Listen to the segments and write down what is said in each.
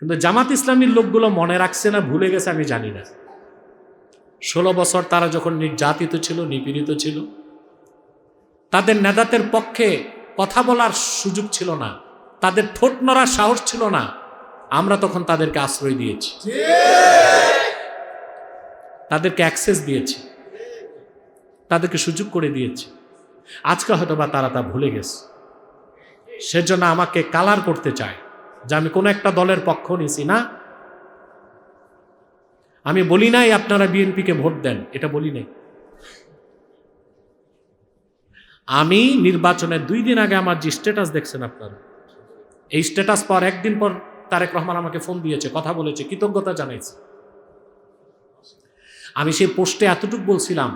কিন্তু জামাত ইসলামীর লোকগুলো মনে রাখছে না ভুলে গেছে আমি জানি না। 16 বছর তারা যখন নির্যাতিত ছিল, নিপীড়িত ছিল, তাদের নেতাদের পক্ষে কথা বলার সুযোগ ছিল না, তাদের ঠোঁট নড়ার সাহস ছিল না, আমরা তখন তাদেরকে আশ্রয় দিয়েছি, তাদেরকে অ্যাক্সেস দিয়েছি, তাদেরকে সুযোগ করে দিয়েছি। আজকে হয়তো বা তারা তা ভুলে গেছে, সেজন্য আমাকে কালার করতে চায় যে আমি কোনো একটা দলের পক্ষ নিছি না। আমি বলি নাই আপনারা বিএনপিকে ভোট দেন, এটা বলি নাই। আমি নির্বাচনের 2 দিন আগে আমার যে স্ট্যাটাস দেখছেন আপনারা, এই স্ট্যাটাস পর একদিন পর তারেক রহমান আমাকে ফোন দিয়েছে, কথা বলেছে, কৃতজ্ঞতা জানাইছে। আমি সেই পোস্টে এতটুকু বলছিলাম,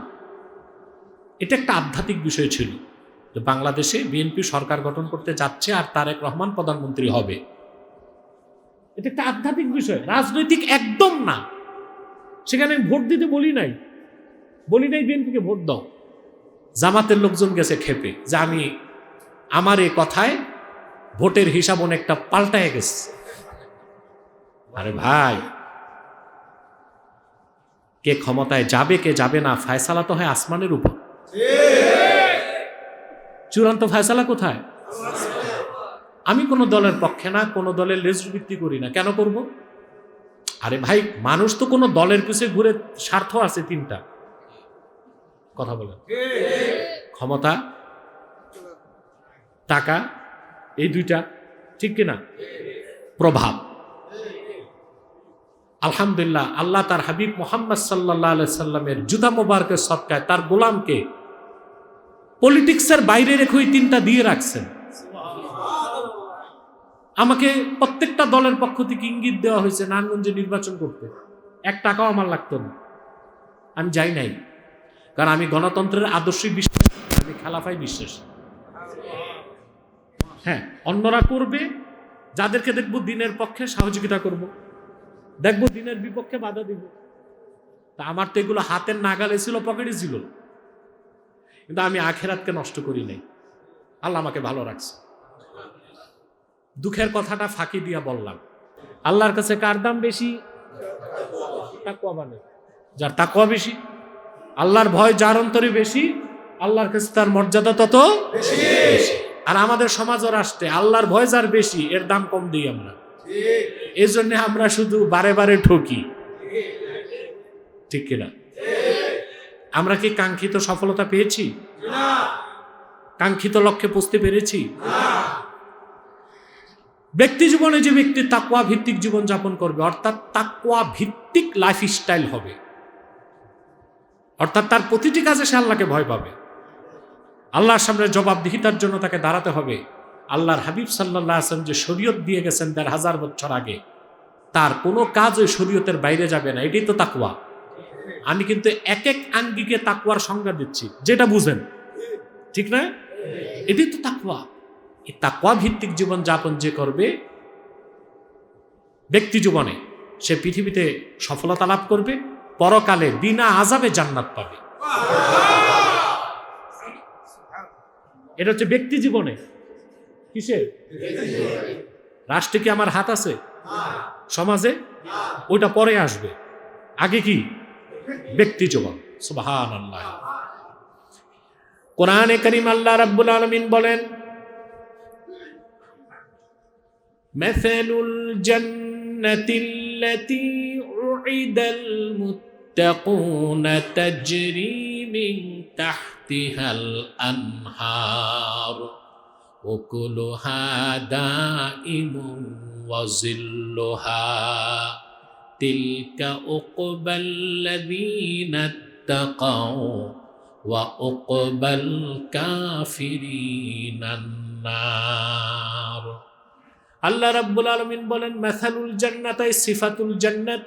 এটা একটা আধ্যাত্মিক বিষয় ছিল যে বাংলাদেশে বিএনপি সরকার গঠন করতে যাচ্ছে আর তারেক রহমান প্রধানমন্ত্রী হবে। এটা একটা আধ্যাত্মিক বিষয়, রাজনৈতিক একদম না। সেখানে আমি ভোট দিতে বলি নাই বিএনপিকে ভোট দাও। জামাতের লোকজন গেছে খেপে যে আমার এই কথায় ভোটের হিসাব অনেকটা পাল্টায় গেছে। আরে ভাই, কে ক্ষমতায় যাবে কে যাবে না ফায়সালা তো হয় আসমানের উপর। চূড়ান্ত ফায়সালা কোথায়? আমি কোনো দলের পক্ষে না, কোনো দলের লেজভিত্তি করি না। কেন করব? আরে ভাই, মানুষ তো কোনো দলের পিছে ঘুরে স্বার্থ আছে 3টা। কথা বলেন, ক্ষমতা, টাকা, এই 2টা, ঠিক কিনা? প্রভাব। আলহামদুলিল্লাহ, আল্লাহ তার হাবিব মুহাম্মদ সাল্লাল্লাহু আলাইহি সাল্লামের জুতা মোবারকের সদকায় তার গোলামকে পলিটিক্সের বাইরে রেখে ওই 3টা দিয়ে রাখছেন। আমাকে প্রত্যেকটা দলের পক্ষ থেকে ইঙ্গিত দেওয়া হয়েছে নারায়ণগঞ্জে নির্বাচন করতে, 1 টাকাও আমার লাগতো না, আমি যাই নাই। কারণ আমি গণতন্ত্রের আদর্শে বিশ্বাস, আমি খেলাফায় বিশ্বাস। হ্যাঁ, অন্যরা করবে, যাদেরকে দেখবো দিনের পক্ষে সহযোগিতা করব, দেখবো দিনের বিপক্ষে বাধা দিব। তা আমার তো এগুলো হাতের নাগালে ছিল, পকেটে ছিল, কিন্তু আমি আখেরাতকে নষ্ট করি নাই। আল্লাহ আমাকে ভালো রাখছে। দুঃখের কথাটা ফাঁকি দিয়া বললাম। আল্লাহর কাছে কার দাম বেশি? তাকওয়াবানের। যার তাকওয়া বেশি, আল্লাহর ভয় যার অন্তরে বেশি, আল্লাহর কাছে তার মর্যাদা তত বেশি। আর আমাদের সমাজ ও রাষ্ট্রে আল্লাহর ভয় যার বেশি, এর দাম কম দিই আমরা। এই জন্য আমরা শুধু বারে বারে ঠকি, ঠিক কিনা? আমরা কি কাঙ্ক্ষিত সফলতা পেয়েছি? কাঙ্ক্ষিত লক্ষ্যে পৌঁছতে পেরেছি? ব্যক্তি জীবনে যে ব্যক্তি তাকওয়া ভিত্তিক জীবন যাপন করবে, অর্থাৎ তাকওয়া ভিত্তিক লাইফস্টাইল হবে, অর্থাৎ তার প্রতিটি কাজে সে আল্লাহকে ভয় পাবে, আল্লাহর সামনে জবাবদিহিতার জন্য তাকে দাঁড়াতে হবে। আল্লাহর হাবিব সাল্লাল্লাহু আলাইহি ওয়াসাল্লাম যে শরীয়ত দিয়ে গেছেন 1500 বছর আগে, তার কোনো কাজ ওই শরীয়তের বাইরে যাবে না। এটাই তো তাকওয়া। আমি কিন্তু এক আঙ্গিকে তাকওয়ার সংজ্ঞা দিচ্ছি, যেটা বুঝেন, ঠিক না? এটাই তো তাকওয়া। এই তাকওয়া ভিত্তিক জীবন যাপন যে করবে ব্যক্তি জীবনে, সে পৃথিবীতে সফলতা লাভ করবে, পরকালে বিনা আযাবে জান্নাত পাবে। এটা হচ্ছে ব্যক্তি জীবনে। কিসে? রাষ্ট্রে কি আমার হাত আছে? সমাজে? ওইটা পরে আসবে, আগে কি? ব্যক্তি জীবন। সুবহানাল্লাহ। কোরআনে কারীম আল্লাহ রাব্বুল আলামিন বলেন, মাসালুল জান্নাতিল্লাতী উইদাল মুত্তাকুনা তাজরি মিন তাহতিহাল আনহার উকুলুহা দাইমুন ওয়া যিল্লুহা তিলকা উকবাল্লাযীনা তাকাউ ওয়া উকবাল কাফিরিনান নার। আল্লাহ রাব্বুল আলামিন বলেন, মাসালুল জান্নাতাই সিফাতুল জান্নাত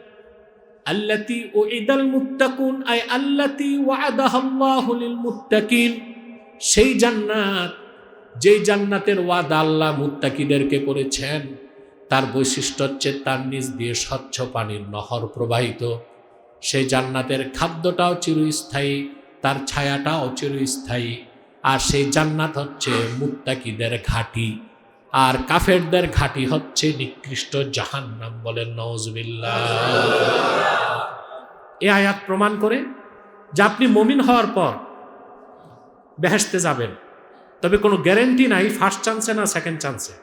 আল্লাতী উইদাল মুত্তাকুন, আই আল্লাতী ওয়াদাহাল্লাহু লিল মুত্তাকিন। সেই জান্নাত, যেই জান্নাতের ওয়াদা আল্লাহ মুত্তাকিদেরকে করেছেন, তার বৈশিষ্ট্য হচ্ছে তার নিচ দিয়ে স্বচ্ছ পানির নহর প্রবাহিত। সেই জান্নাতের খাদ্যটাও চিরস্থায়ী, তার ছায়াটাও চিরস্থায়ী। আর সেই জান্নাত হচ্ছে মুত্তাকিদের ঘাঁটি। আর কাফেরদের ঘাঁটি হচ্ছে নিকৃষ্ট জাহান্নাম। বলেন নাউজুবিল্লাহ। এই আয়াত প্রমাণ করে যে আপনি মুমিন হওয়ার পর বেহেশতে যাবেন, তবে কোনো গ্যারান্টি নাই ফার্স্ট চান্সে না সেকেন্ড চান্সে।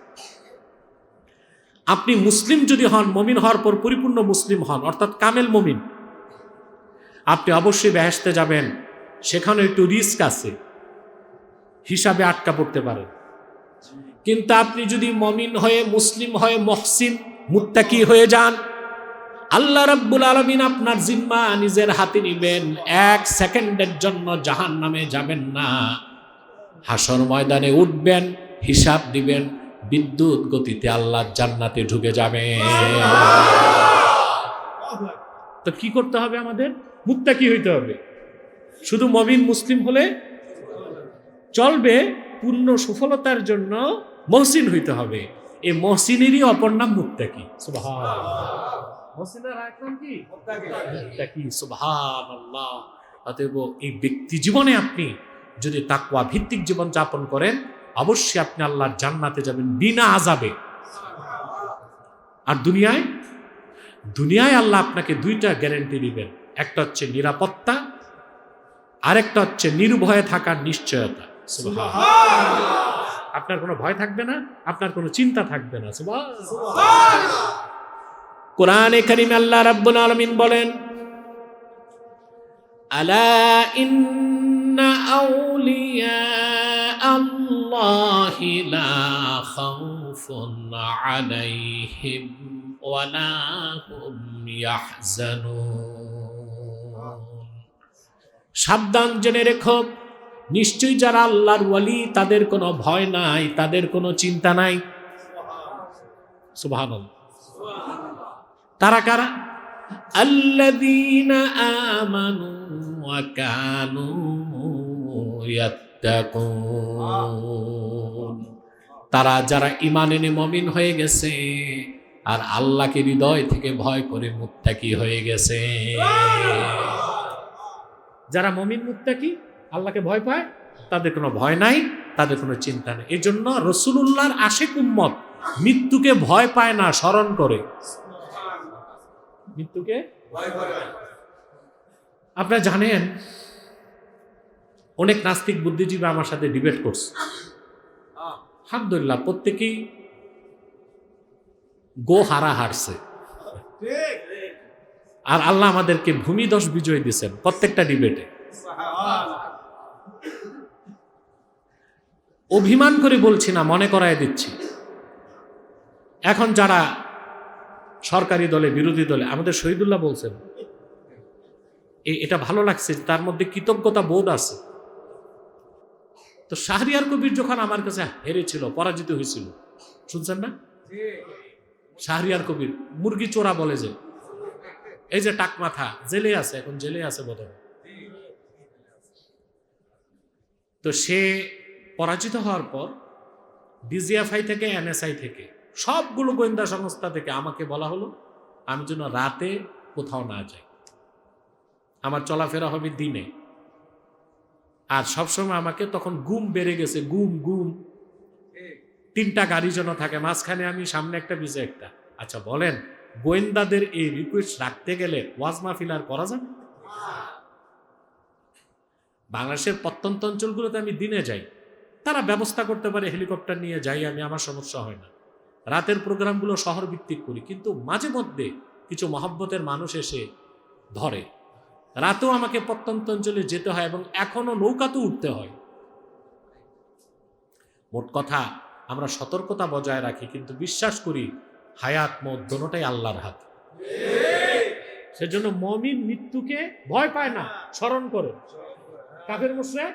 আপনি মুসলিম যদি হন, মুমিন হওয়ার পর পরিপূর্ণ মুসলিম হন, অর্থাৎ কামেল মুমিন, আপনি অবশ্যই বেহেশতে যাবেন। সেখানে একটু রিস্ক আছে, হিসাবে আটকা পড়তে পারেন। কিন্তু আপনি যদি মুমিন হয়ে, মুসলিম হয়ে, মুহসিন মুত্তাকি হয়ে যান, আল্লাহ রাব্বুল আলামিন আপনার জিম্মা নিজের হাতে নিবেন। এক সেকেন্ডের জন্য জাহান্নামে যাবেন না। হাসর ময়দানে উঠবেন, হিসাব দিবেন, বিদ্যুৎ গতিতে আল্লাহর জান্নাতে ঢুকে যাবেন। তো কি করতে হবে? আমাদের মুত্তাকি হইতে হবে। শুধু মুমিন মুসলিম হলে চলবে, পূর্ণ সফলতার জন্য মুহসিন হইতে হবে। এই মুহসিনেরই অপর নাম মুত্তাকি। সুবহানাল্লাহ। মুহসিনের আরেক নাম কি? মুত্তাকি। সুবহানাল্লাহ। অতএব এই ব্যক্তি জীবনে আপনি যদি তাকওয়া ভিত্তিক জীবন যাপন করেন, অবশ্যই আপনি আল্লাহর জান্নাতে যাবেন বিনা আযাবে। আর দুনিয়ায় আল্লাহ আপনাকে দুইটা গ্যারান্টি দিবেন। একটা হচ্ছে নিরাপত্তা, আরেকটা হচ্ছে নির্ভয়ে থাকার নিশ্চয়তা। সুবহানাল্লাহ। আপনার কোনো ভয় থাকবে না, আপনার কোনো চিন্তা থাকবে না। সুবহানাল্লাহ। কোরআনে কারিমে আল্লাহ রাব্বুল আলামিন বলেন, আলা ইন্না আউলিয়া আল্লাহি লা খাউফুন আলাইহিম ওয়া লা হুম ইয়াহজানুন। সাবধান, জেনে রেখো, নিশ্চয়ই যারা আল্লাহর ওয়ালি তাদের কোনো ভয় নাই, তাদের কোনো চিন্তা নাই। সুবহানাল্লাহ। তারা কারা? আল্লাযীনা আমানু ওয়া কানু ইয়াত্তাকুন। তারা যারা ঈমান এনে মুমিন হয়ে গেছে আর আল্লাহকে হৃদয় থেকে ভয় করে মুত্তাকি হয়ে গেছে। যারা মুমিন মুত্তাকি, আল্লাহকে ভয় পায়, তাদের কোনো ভয় নাই, তাদের কোনো চিন্তা নেই। এই জন্য রাসূলুল্লাহর আশিক উম্মত মৃত্যুকে ভয় পায় না, স্মরণ করে। মৃত্যুকে ভয় করে। আপনারা জানেন, অনেক নাস্তিক বুদ্ধিজীবী আমার সাথে ডিবেট করছে। আলহামদুলিল্লাহ, প্রত্যেকেই গো হারছে। আর আল্লাহ আমাদেরকে ভূমিদশ বিজয় দিয়েছেন প্রত্যেকটা ডিবেটে। অভিমান করে বলছি না, মনে করায় দিচ্ছি। এখন যারা সরকারি দলে, বিরোধী দলে, আমাদের শহীদুল্লাহ বলছেন, এটা ভালো লাগছে, তার মধ্যে কৃতজ্ঞতা বোধ আছে। তো শাহরিয়ার কবির যখন আমার কাছে হেরেছিল, পরাজিত হয়েছিল, শুনছেন না? শাহরিয়ার কবির মুরগি চোরা বলে যে, এই যে টাক মাথা, জেলে আছে, এখন জেলে আছে বোধহয়। তো সে পরাজিত হওয়ার পর ডিজিএফআই থেকে, এনএসআই থেকে, সবগুলো গোয়েন্দা সংস্থা থেকে আমাকে বলা হলো আমি যেন রাতে কোথাও না যাই, আমার চলাফেরা হবে দিনে। আর সবসময় আমাকে, তখন গুম বেড়ে গেছে, গুম 3টা গাড়ি যেন থাকে মাঝখানে, আমি সামনে একটা পিছে একটা। আচ্ছা বলেন, গোয়েন্দাদের এই রিকোয়েস্ট রাখতে গেলে ওয়াজ মাহফিল আর করা যাবে? বাংলাদেশের প্রত্যন্ত অঞ্চলগুলোতে আমি দিনে যাই, তারা ব্যবস্থা করতে পারে, হেলিকপ্টার নিয়ে যাই আমি, আমার সমস্যা হয় না। রাতের প্রোগ্রামগুলো শহর ভিত্তিক করি, কিন্তু মাঝে মধ্যে কিছু মহব্বতের মানুষ এসে ধরে, রাতেও আমাকে প্রত্যন্ত অঞ্চলে যেতে হয় এবং এখনো নৌকাতে উঠতে হয়। মোট কথা, আমরা সতর্কতা বজায় রাখি, কিন্তু বিশ্বাস করি হায়াত মত দোনোটাই আল্লাহর হাত। সেজন্য মুমিন মৃত্যুকে ভয় পায় না, স্মরণ করে। কাফের মুশরিক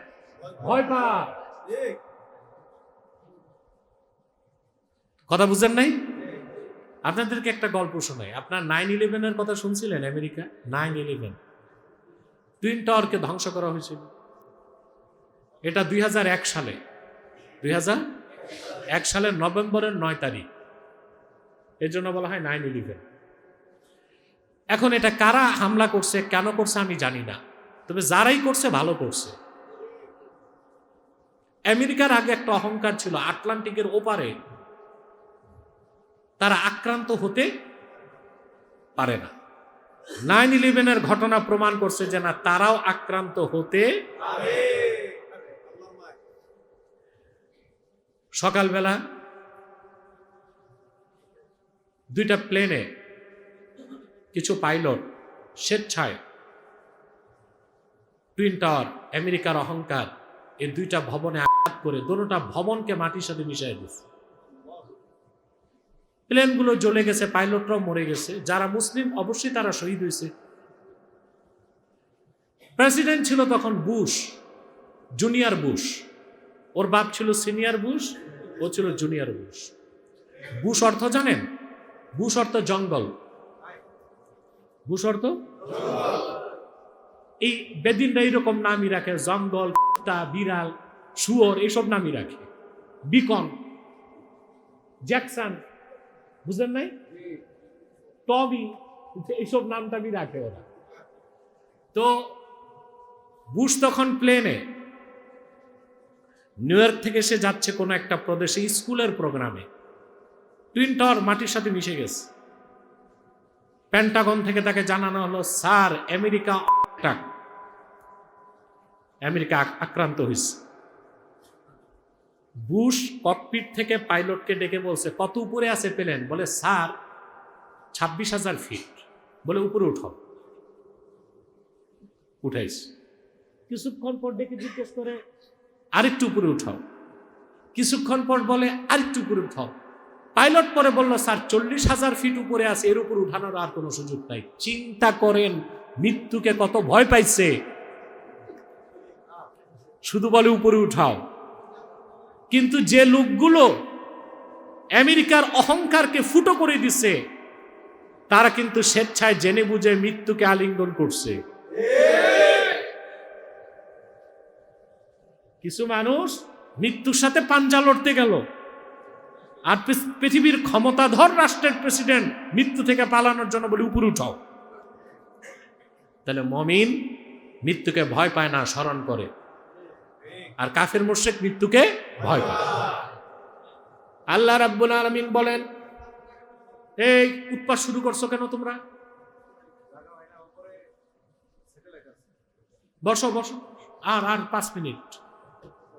ভয় পায়। কথা বুঝেন নাই? আপনাদেরকে একটা গল্প শোনাই। আপনার 9/11-এর কথা শুনছিলেন? আমেরিকা 9/11 টুইন টাওয়ারকে ধ্বংস করা হয়েছিল। এটা 2001 সালে, 2001 সালের নভেম্বরের 9 তারিখ। এর জন্য বলা হয় 9/11। এখন এটা কারা হামলা করছে, কেন করছে আমি জানি না, তবে যারাই করছে ভালো করছে। আমেরিকার আগে একটা অহংকার ছিল, আটলান্টিকের ওপারে তারা আক্রান্ত হতে পারে না। 9/11 ঘটনা প্রমাণ করছে যে না, তারাও আক্রান্ত হতে পারে। সকালবেলা দুইটা প্লেনে কিছু পাইলট স্বেচ্ছায় টুইন টাওয়ার, আমেরিকার অহংকার, এই দুইটা ভবনে আঘাত করে দোনোটা ভবনকে মাটির সাথে মিশিয়ে দিচ্ছে। প্লেনগুলো জ্বলে গেছে, পাইলটরাও মরে গেছে। যারা মুসলিম অবশ্যই তারা শহীদ হয়েছে। প্রেসিডেন্ট ছিল তখন বুশ, জুনিয়র বুশ। ওর বাপ ছিল সিনিয়র বুশ, ও ছিল জুনিয়র বুশ। বুশ অর্থ জানেন? বুশ অর্থ জঙ্গল। বুশ অর্থ এই বেদিনরা এইরকম নামই রাখে, জঙ্গল, বিড়াল, শুয়োর, এইসব নামই রাখে। বিকন, জ্যাকসন, বুঝলেন নাই? টবি, এইসব নাম টামই রাখে ওরা। তো বুশ তখন প্লেনে নিউ ইয়র্ক থেকে সে যাচ্ছে কোনো একটা প্রদেশে স্কুলের প্রোগ্রামে। টুইন টাওয়ার মাটির সাথে মিশে গেছে। পেন্টাগন থেকে তাকে জানানো হলো, স্যার, আমেরিকা আক্রান্ত হয়েছে। বুশ ককপিট থেকে পাইলটকে ডেকে বলছে, কত উপরে আছে প্লেন? বলে, স্যার 26,000 ফিট। বলে, উপরে উঠাও। উঠাইস। কিছুক্ষণ পর ডেকে জিজ্ঞেস করে, আরেকটু উপরে উঠাও। কিছুক্ষণ পর বলে, আরেকটু উপরে উঠাও। পাইলট পরে বলল, স্যার 40,000 ফিট উপরে আছে, এর উপর উঠানোর আর কোনো সুযোগ নাই। চিন্তা করেন মৃত্যুকে কত ভয় পাইছে। শুধু বলে উপরে উঠাও। কিন্তু যে লোকগুলো আমেরিকার অহংকারকে ফুটো করে দিছে, তারা কিন্তু স্বেচ্ছায় জেনে বুঝে মৃত্যুকে আলিঙ্গন করছে। কিছু মানুষ মৃত্যুর সাথে পাঞ্জা লড়তে গেল, আর পৃথিবীর ক্ষমতাধর রাষ্ট্রের প্রেসিডেন্ট মৃত্যু থেকে পালানোর জন্য বলে উপরে উঠাও। তাহলে মুমিন মৃত্যুকে ভয় পায় না, স্মরণ করে। আর কাফের মুশরিক মৃত্যুকে ভয় পায়। আল্লাহ রাব্বুল আলামিন বলেন, এই উৎপাত শুরু করছো কেন তোমরা? বসো বসো, আর 5 মিনিট।